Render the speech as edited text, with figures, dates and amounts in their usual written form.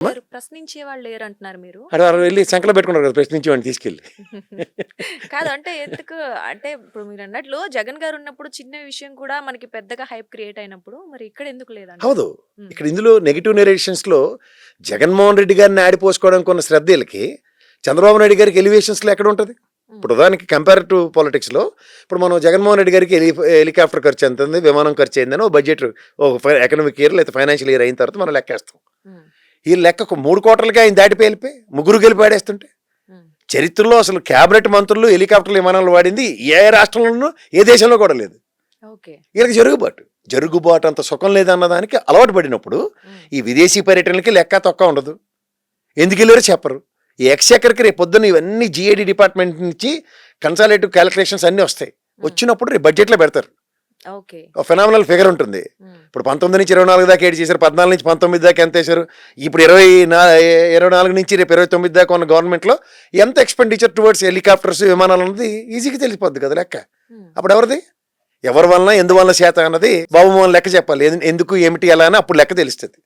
లేరు. ప్రశ్నించేవాళ్ళు లేరంటున్నారు మీరు. అక్కడ వెళ్ళి సంకలో పెట్టుకున్నారు కదా ప్రశ్నించేవాడిని తీసుకెళ్ళి. కాదు అంటే ఎందుకు అంటే ఇప్పుడు మీరన్నట్లు 'జగన్' గారు ఉన్నప్పుడు చిన్న విషయం కూడా మనకి పెద్దగా హైప్ క్రియేట్ అయినప్పుడు మరి ఇక్కడ ఎందుకు లేదంటారు? అవదు. హ్మ్. ఇక్కడ ఇందులో నెగెటివ్ నెరేషన్స్‌లో జగన్మోహన్ రెడ్డి గారిని ఆడిపోసుకోవడానికి ఉన్న శ్రద్ధ ఈళ్ళకి, చంద్రబాబు నాయుడు గారికి ఎలివేషన్స్‌లో ఎక్కడుంటది? హ్మ్. ఇప్పుడు ఉదాహరణకి కంపేర్ టు పాలిటిక్స్‌లో ఇప్పుడు మనం జగన్మోహన్ రెడ్డి గారికి హెలికాప్టర్ ఖర్చు ఎంతుంది, విమానం ఖర్చు అయిందని ఒక బడ్జెట్ ఒక ఎకనామిక్ ఇయర్ లేదా ఫైనాన్షియల్ ఇయర్ అయిన తర్వాత మనం లెక్కేస్తాం. హ్మ్. ఈ లెక్కకు 3 కోట్లకి ఆయన దాటిపోయి వెళ్ళిపోయి ముగ్గురు గెలిపి ఆడేస్తుంటే హ్మ్. చరిత్రలో అసలు క్యాబినెట్ మంత్రులు హెలికాప్టర్లు విమానాలు వాడింది ఏ రాష్ట్రంలోనూ ఏ దేశంలో కూడా లేదు. ఓకే. వీళ్ళకి జరుగుబాటు అంత సుఖం లేదన్న దానికి అలవాటు పడినప్పుడు హ్మ్. ఈ విదేశీ పర్యటనలకి లెక్క తొక్క ఉండదు. ఎందుకు వెళ్ళారో చెప్పరు. ఈ ఎక్స్చెకర్కి రేపు పొద్దున్న ఇవన్నీ జిఏడి డిపార్ట్మెంట్ నుంచి కన్సాలేటివ్ క్యాలిక్యులేషన్స్ అన్నీ వస్తాయి. వచ్చినప్పుడు రేపు బడ్జెట్లో పెడతారు. ఓకే. ఒక ఫెనామినల్ ఫిగర్ ఉంటుంది. హ్మ్. ఇప్పుడు 19 నుంచి 24 దాకా ఏడు చేశారు, 14 నుంచి 19 దాకా ఎంత వేశారు, ఇప్పుడు 24 నుంచి రేపు 29 దాకా ఉన్న గవర్నమెంట్లో ఎంత ఎక్స్పెండిచర్ టువర్డ్స్ హెలికాప్టర్స్ విమానాలు అన్నది ఈజీగా తెలిసిపోద్ది కదా లెక్క. హ్మ్. అప్పుడు ఎవరిది, ఎవరి వలన ఎందువలన శాతం అన్నది బాబు మనం లెక్క చెప్పాలి. ఎందుకు ఏమిటి ఎలా అని అప్పుడు లెక్క తెలుస్తుంది.